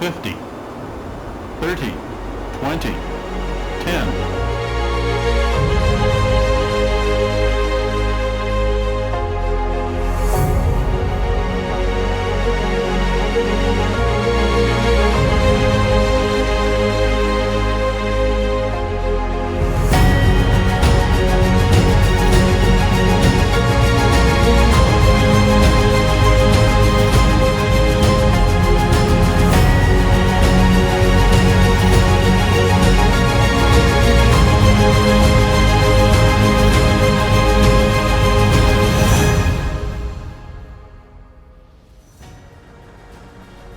50, 30, 20, 10.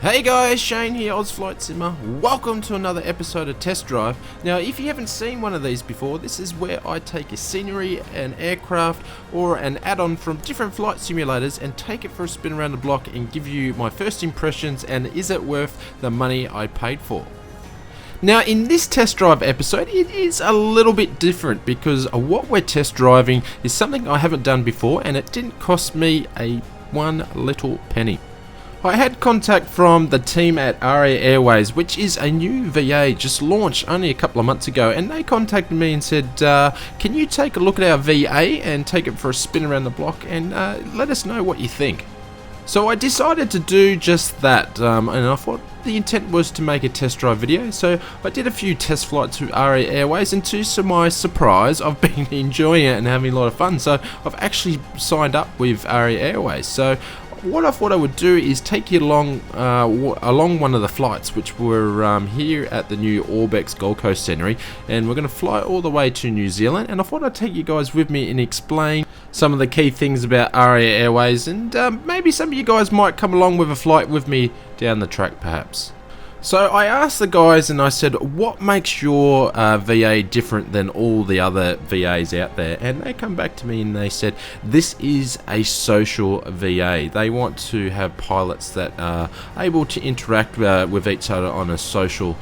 Hey guys, Shane here, Aus Flight Simmer. Welcome to another episode of Test Drive. Now, if you haven't seen one of these before, this is where I take a scenery, an aircraft, or an add-on from different flight simulators and take it for a spin around the block and give you my first impressions and is it worth the money I paid for. Now, in this test drive episode, it is a little bit different because what we're test driving is something I haven't done before and it didn't cost me a one little penny. I had contact from the team at Aria Airways, which is a new VA just launched only a couple of months ago, and they contacted me and said, can you take a look at our VA and take it for a spin around the block and let us know what you think. So I decided to do just that, and I thought the intent was to make a test drive video, so I did a few test flights with Aria Airways, and to my surprise, I've been enjoying it and having a lot of fun, so I've actually signed up with Aria Airways. So what I thought I would do is take you along one of the flights, which were here at the new Orbx Gold Coast Scenery, and we're going to fly all the way to New Zealand, and I thought I'd take you guys with me and explain some of the key things about Aria Airways, and maybe some of you guys might come along with a flight with me down the track perhaps. So I asked the guys and I said, what makes your VA different than all the other VAs out there? And they come back to me and they said, this is a social VA. They want to have pilots that are able to interact with each other on a social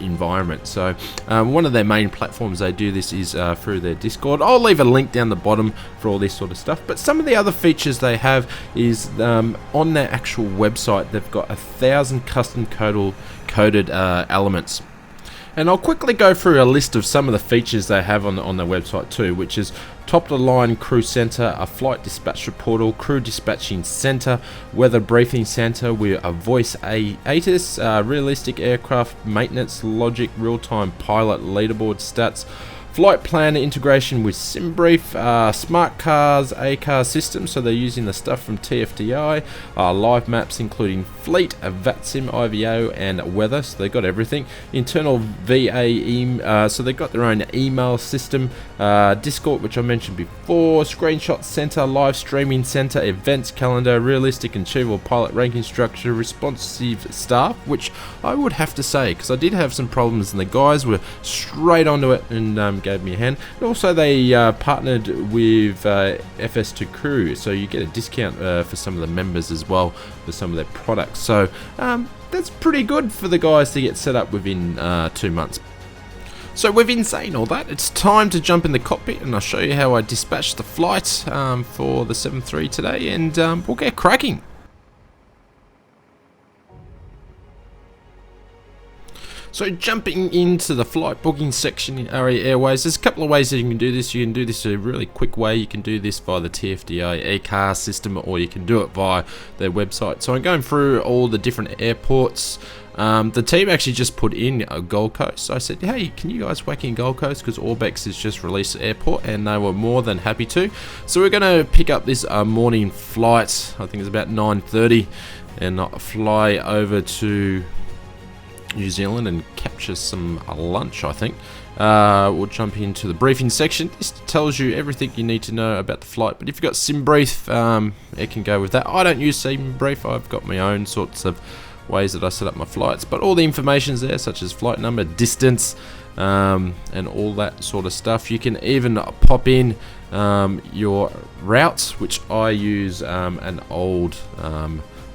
environment. So one of their main platforms they do this is through their Discord. I'll leave a link down the bottom for all this sort of stuff, but some of the other features they have is on their actual website they've got 1,000 custom coded elements. And I'll quickly go through a list of some of the features they have on their website too, which is top-of-the-line crew center, a flight dispatcher portal, crew dispatching center, weather briefing center with a voice Asus, realistic aircraft maintenance logic, real-time pilot leaderboard stats, flight plan integration with SimBrief, smart cars, A-car system, so they're using the stuff from TFDI, live maps including fleet, VATSIM, IVO, and weather, so they got everything. Internal VA, so they got their own email system, Discord, which I mentioned before, screenshot center, live streaming center, events calendar, realistic and achievable pilot ranking structure, responsive staff, which I would have to say, because I did have some problems and the guys were straight onto it and gave me a hand. And also they partnered with FS2 Crew, so you get a discount for some of the members as well for some of their products. So that's pretty good for the guys to get set up within 2 months. So within saying all that, it's time to jump in the cockpit and I'll show you how I dispatched the flight for the 7.3 today, and we'll get cracking. So jumping into the flight booking section in Aria Airways, there's a couple of ways that you can do this. You can do this a really quick way. You can do this via the TFDI air-car system, or you can do it via their website. So I'm going through all the different airports. The team actually just put in a Gold Coast. So I said, hey, can you guys whack in Gold Coast, because Orbx has just released the airport, and they were more than happy to. So we're going to pick up this morning flight, I think it's about 9:30, and fly over to New Zealand and capture some lunch, I think. We'll jump into the briefing section. This tells you everything you need to know about the flight, but if you've got SimBrief, it can go with that. I don't use SimBrief. I've got my own sorts of ways that I set up my flights, but all the information's there, such as flight number, distance, and all that sort of stuff. You can even pop in your routes, which I use an old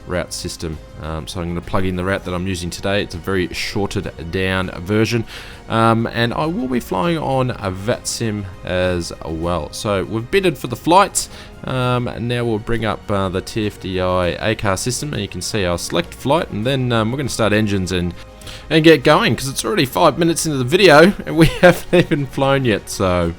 route system. So I'm going to plug in the route that I'm using today. It's a very shorted down version, and I will be flying on a VATSIM as well. So we've bidded for the flights, and now we'll bring up the TFDI ACAR system, and you can see our select flight, and then we're going to start engines and get going, because it's already 5 minutes into the video and we haven't even flown yet. So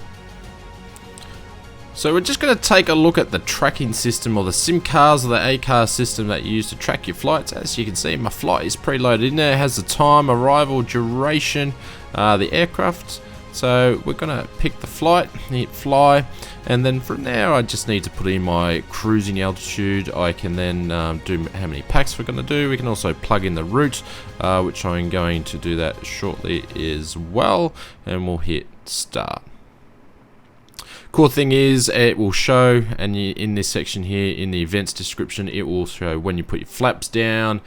we're just going to take a look at the tracking system, or the SIM cars, or the ACAR system that you use to track your flights. As you can see, my flight is preloaded in there. It has the time, arrival, duration, the aircraft. So we're going to pick the flight, hit fly, and then from there I just need to put in my cruising altitude. I can then do how many packs we're going to do. We can also plug in the route, which I'm going to do that shortly as well, and we'll hit start. Cool thing is, it will show, and in this section here in the events description, it will show when you put your flaps down,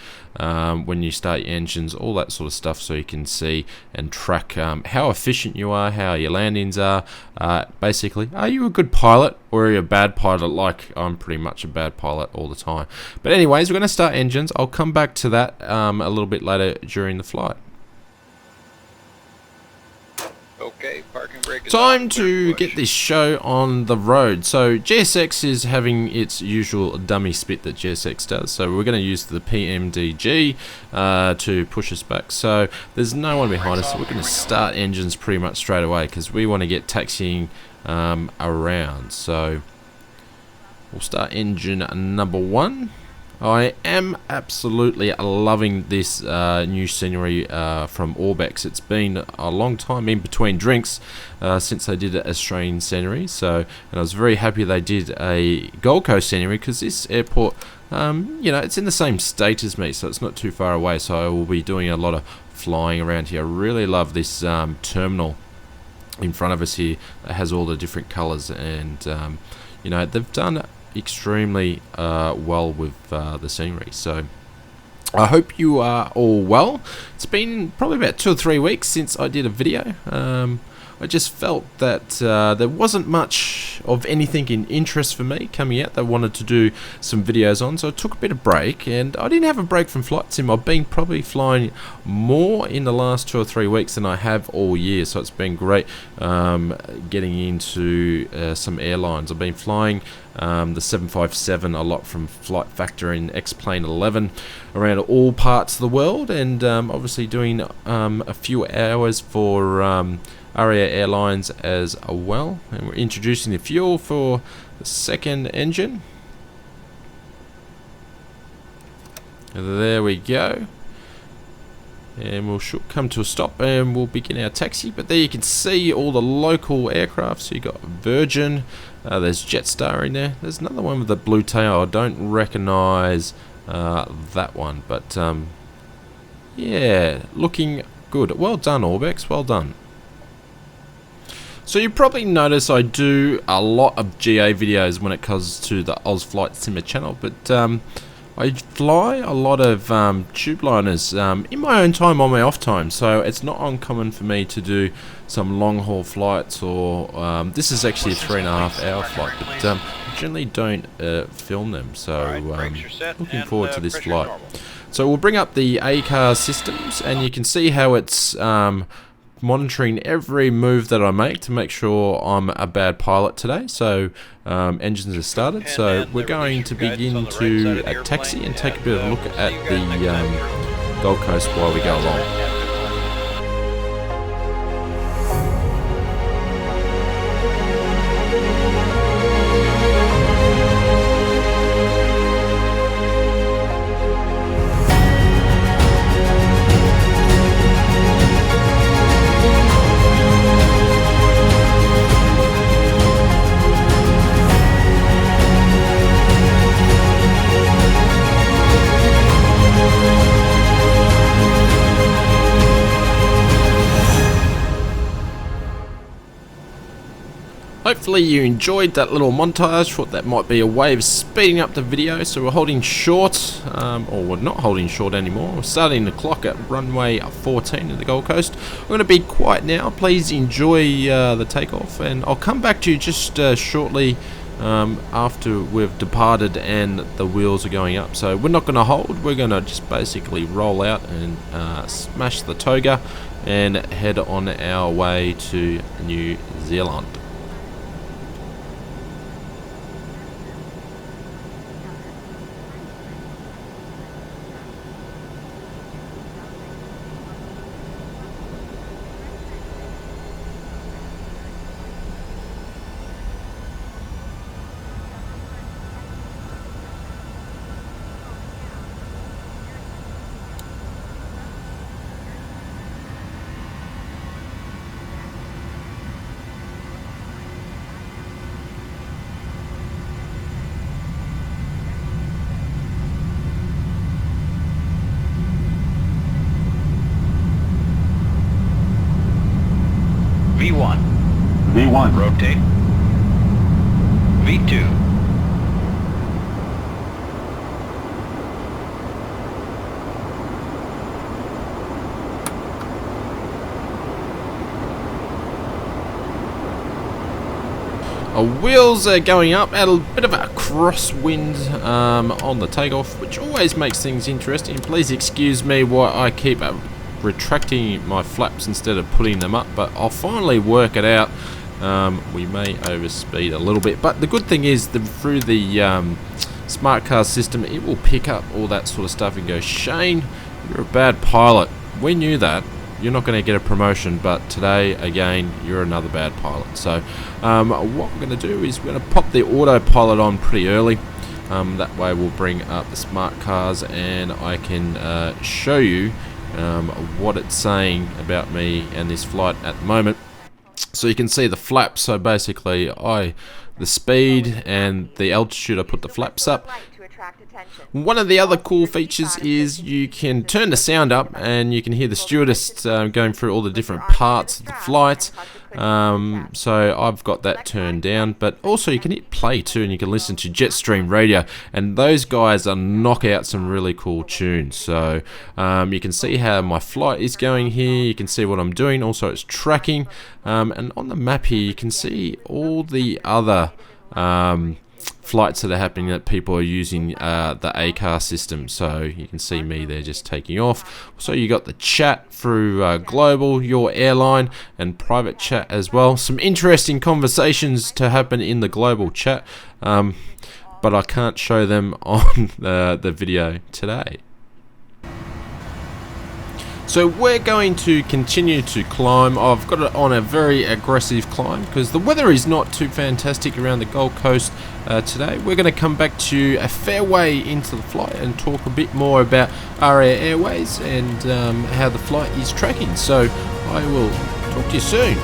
when you start your engines, all that sort of stuff, so you can see and track how efficient you are, how your landings are. Basically, are you a good pilot or are you a bad pilot? Like, I'm pretty much a bad pilot all the time. But anyways, we're going to start engines. I'll come back to that a little bit later during the flight. Okay, parking brake is Time on, to push. get this show on the road. So GSX is having its usual dummy spit that GSX does. So we're going to use the PMDG to push us back. So there's no one behind us, so we're going to start engines pretty much straight away, because we want to get taxiing around. So we'll start engine number 1. I am absolutely loving this new scenery from Orbx. It's been a long time in between drinks since they did an Australian scenery. And I was very happy they did a Gold Coast scenery, because this airport, you know, it's in the same state as me, so it's not too far away. So I will be doing a lot of flying around here. I really love this terminal in front of us here that has all the different colours, and you know, they've done extremely well with the scenery. So I hope you are all well. It's been probably about 2 or 3 weeks since I did a video. I just felt that there wasn't much of anything in interest for me coming out that I wanted to do some videos on, so I took a bit of break, and I didn't have a break from flight sim. I've been probably flying more in the last 2 or 3 weeks than I have all year, so it's been great getting into some airlines. I've been flying the 757 a lot from Flight Factor in X-Plane 11 around all parts of the world, and obviously doing a few hours for Aria Airlines as well. And we're introducing the fuel for the second engine. There we go. And we'll come to a stop, and we'll begin our taxi. But there you can see all the local aircraft. So you got Virgin, there's Jetstar in there. There's another one with a blue tail. I don't recognise that one, but yeah, looking good. Well done, Orbx. Well done. So you probably notice I do a lot of GA videos when it comes to the Aus Flight Simmer channel, but I fly a lot of tube liners in my own time, on my off time, so it's not uncommon for me to do some long haul flights, or this is actually a 3.5 hour flight, but I generally don't film them, so looking forward to this flight. So we'll bring up the ACAR systems, and you can see how it's monitoring every move that I make to make sure I'm a bad pilot today. So engines are started, so we're going to begin to a taxi and take a bit of a look at the Gold Coast while we go along. Hopefully you enjoyed that little montage. Thought that might be a way of speeding up the video. So we're holding short, or we're not holding short anymore. We're starting the clock at runway 14 at the Gold Coast. I'm going to be quiet now. Please enjoy the takeoff, and I'll come back to you just shortly after we've departed and the wheels are going up. So we're not going to hold, we're going to just basically roll out and smash the toga and head on our way to New Zealand. V1. V1. Rotate. V2. Our wheels are going up at a bit of a crosswind on the takeoff, which always makes things interesting. Please excuse me while I keep retracting my flaps instead of putting them up, but I'll finally work it out. We may overspeed a little bit, but the good thing is that through the smart car system, it will pick up all that sort of stuff and go, Shane, you're a bad pilot. We knew that. You're not going to get a promotion, but today, again, you're another bad pilot. So what we're going to do is we're going to pop the autopilot on pretty early. That way we'll bring up the smart cars and I can show you what it's saying about me and this flight at the moment. So you can see the flaps. So basically the speed and the altitude, I put the flaps up. One of the other cool features is you can turn the sound up and you can hear the stewardess going through all the different parts of the flight. So I've got that turned down, but also you can hit play too and you can listen to Xstreme radio, and those guys are knock out some really cool tunes. So you can see how my flight is going here, you can see what I'm doing, also it's tracking, and on the map here you can see all the other flights that are happening that people are using the ACAR system. So you can see me there just taking off. So you got the chat through global, your airline, and private chat as well. Some interesting conversations to happen in the global chat, but I can't show them on the video today. So we're going to continue to climb. I've got it on a very aggressive climb because the weather is not too fantastic around the Gold Coast today. We're going to come back to a fair way into the flight and talk a bit more about Aria Airways and how the flight is tracking. So I will talk to you soon.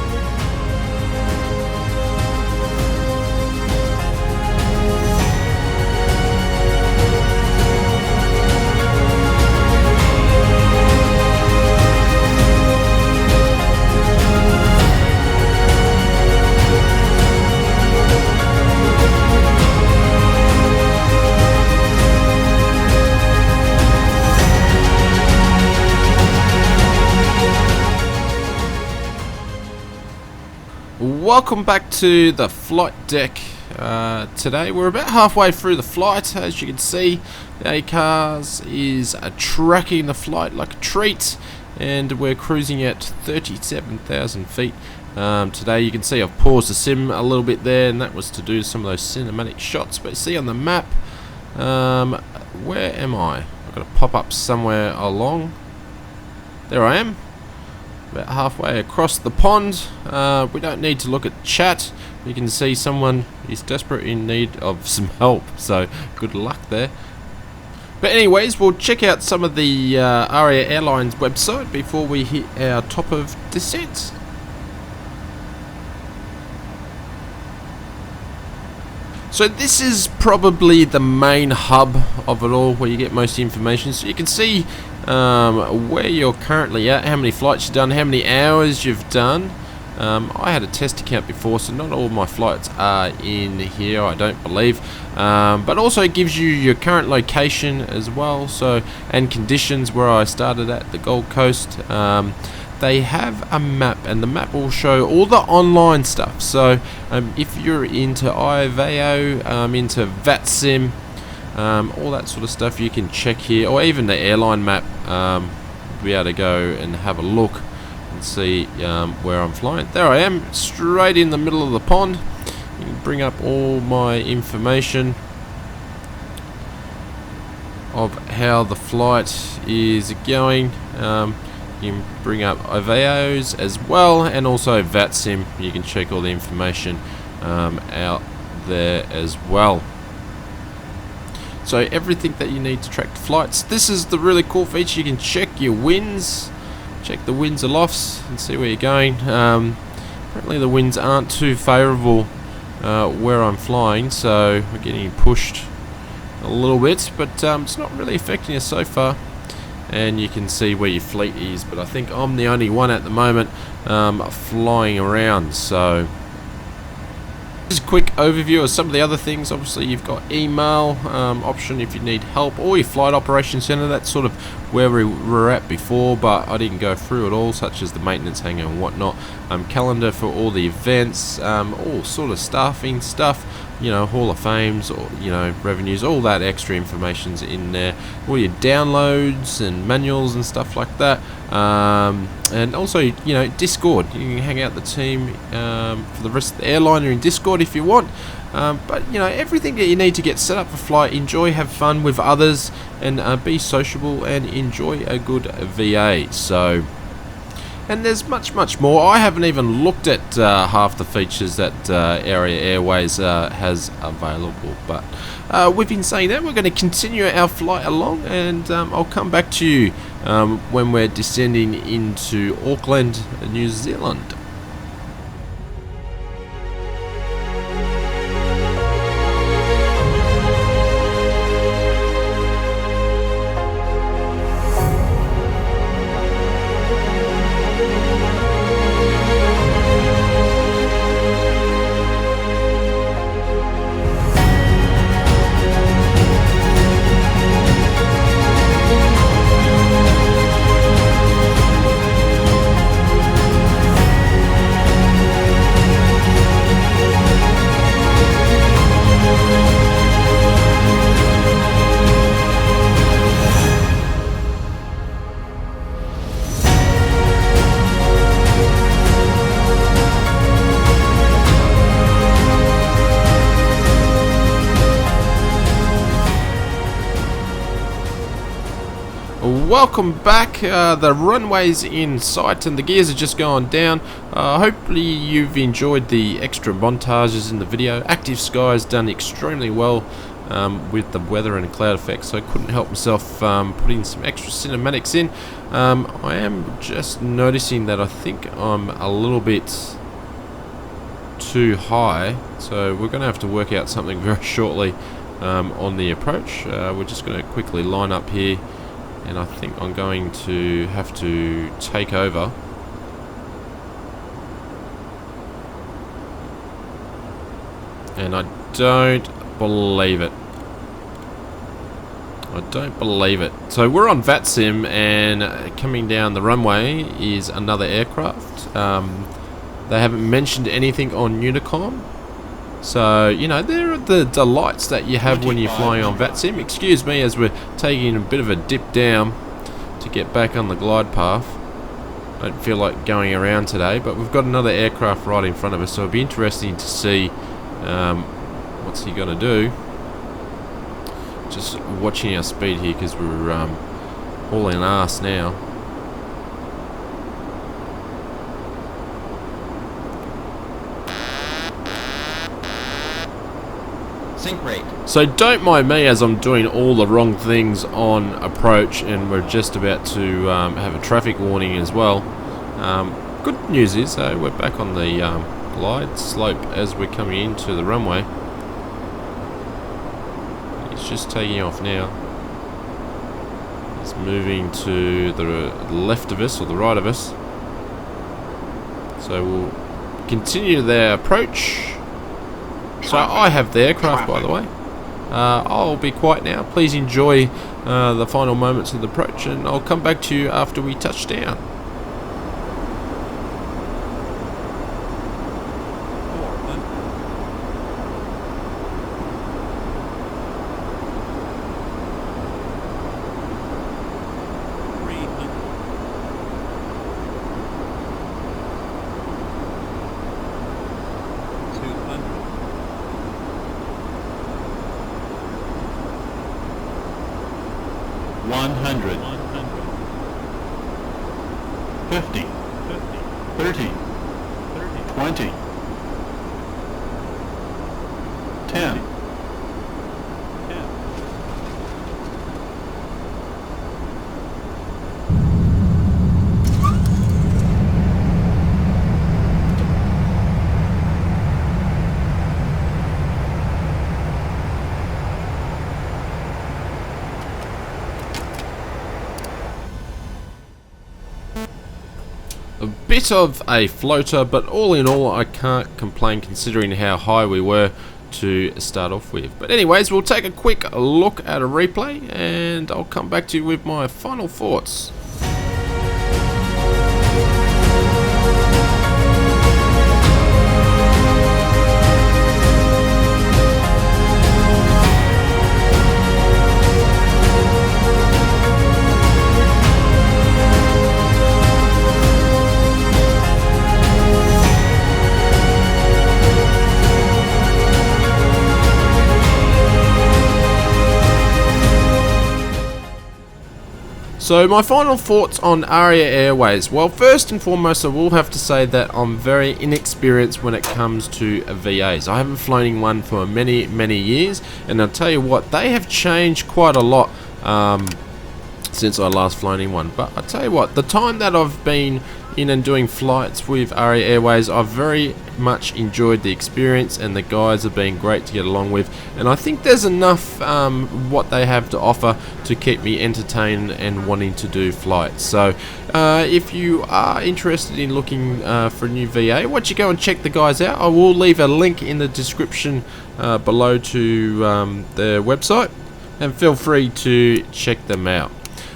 Welcome back to the flight deck. Today we're about halfway through the flight. As you can see, the ACARS is tracking the flight like a treat, and we're cruising at 37,000 feet. Today you can see I've paused the sim a little bit there, and that was to do some of those cinematic shots. But see on the map, where am I? I've got to pop up somewhere along. There I am. About halfway across the pond. We don't need to look at chat. You can see someone is desperate in need of some help, so good luck there. But anyways, we'll check out some of the Aria Airlines website before we hit our top of descent. So this is probably the main hub of it all, where you get most information. So you can see where you're currently at, how many flights you've done, how many hours you've done. I had a test account before, so not all my flights are in here, I don't believe. But also it gives you your current location as well, so, and conditions where I started at the Gold Coast. they have a map, and the map will show all the online stuff. So if you're into iVeo, into VATSIM, all that sort of stuff, you can check here, or even the airline map, be able to go and have a look and see where I'm flying. There I am, straight in the middle of the pond. You can bring up all my information of how the flight is going. You can bring up iVeos as well, and also VATSIM. You can check all the information out there as well. So everything that you need to track the flights. This is the really cool feature. You can check your winds, check the winds and lofts, and see where you're going. Apparently the winds aren't too favourable where I'm flying, so we're getting pushed a little bit, but it's not really affecting us so far. And you can see where your fleet is, but I think I'm the only one at the moment flying around. So just a quick overview of some of the other things. Obviously you've got email option if you need help, or your flight operations center. That's sort of where we were at before, but I didn't go through it all, such as the maintenance hangar and whatnot. Calendar for all the events, all sort of staffing stuff, you know, Hall of Fames, or, you know, revenues, all that extra information's in there. All your downloads and manuals and stuff like that. And also, you know, Discord. You can hang out the team for the rest of the airline. You're in Discord if you want. But, you know, everything that you need to get set up for flight. Enjoy, have fun with others, and be sociable and enjoy a good VA. So, and there's much more. I haven't even looked at half the features that Aria Airways has available. But we've been saying that we're going to continue our flight along, and I'll come back to you when we're descending into Auckland, New Zealand. Welcome back. The runway's in sight and the gears are just gone down. Hopefully you've enjoyed the extra montages in the video. Active Sky's done extremely well with the weather and cloud effects, so I couldn't help myself putting some extra cinematics in. I am just noticing that I think I'm a little bit too high, so we're going to have to work out something very shortly on the approach. We're just going to quickly line up here, and I think I'm going to have to take over. And I don't believe it. I don't believe it. So we're on VATSIM, and coming down the runway is another aircraft. They haven't mentioned anything on Unicom. So, you know, there are the delights that you have when you're flying on VATSIM. Excuse me as we're taking a bit of a dip down to get back on the glide path. I don't feel like going around today, but we've got another aircraft right in front of us, so it'll be interesting to see what's he going to do. Just watching our speed here, because we're hauling ass now. Sync rate. So don't mind me as I'm doing all the wrong things on approach, and we're just about to have a traffic warning as well. Good news is we're back on the glide slope as we're coming into the runway. It's just taking off now. It's moving to the left of us, or the right of us. So we'll continue their approach. So I have the aircraft, by the way. I'll be quiet now. Please enjoy the final moments of the approach, and I'll come back to you after we touch down. 100, 50, 30, 20, 10, A bit of a floater, but all in all I can't complain considering how high we were to start off with. But anyways, we'll take a quick look at a replay and I'll come back to you with my final thoughts. So my final thoughts on Aria Airways. Well, first and foremost, I will have to say that I'm very inexperienced when it comes to VAs. I haven't flown in one for many years, and I'll tell you what, they have changed quite a lot since I last flown in one. But I tell you what, the time that I've been in and doing flights with Aria Airways, I've very much enjoyed the experience, and the guys have been great to get along with, and I think there's enough what they have to offer to keep me entertained and wanting to do flights. So if you are interested in looking for a new VA, why don't you go and check the guys out. I will leave a link in the description below to their website, and feel free to check them out.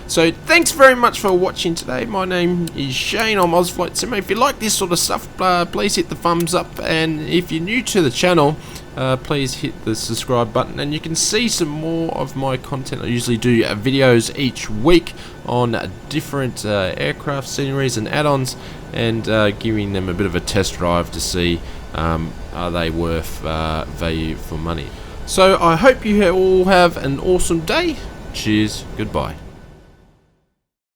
So thanks very much for watching today. My name is Shane. I'm Aus Flight Simmer. If you like this sort of stuff, please hit the thumbs up, and if you're new to the channel, please hit the subscribe button, and you can see some more of my content. I usually do videos each week on different aircraft sceneries and add-ons, and giving them a bit of a test drive to see are they worth value for money. So I hope you all have an awesome day. Cheers, goodbye.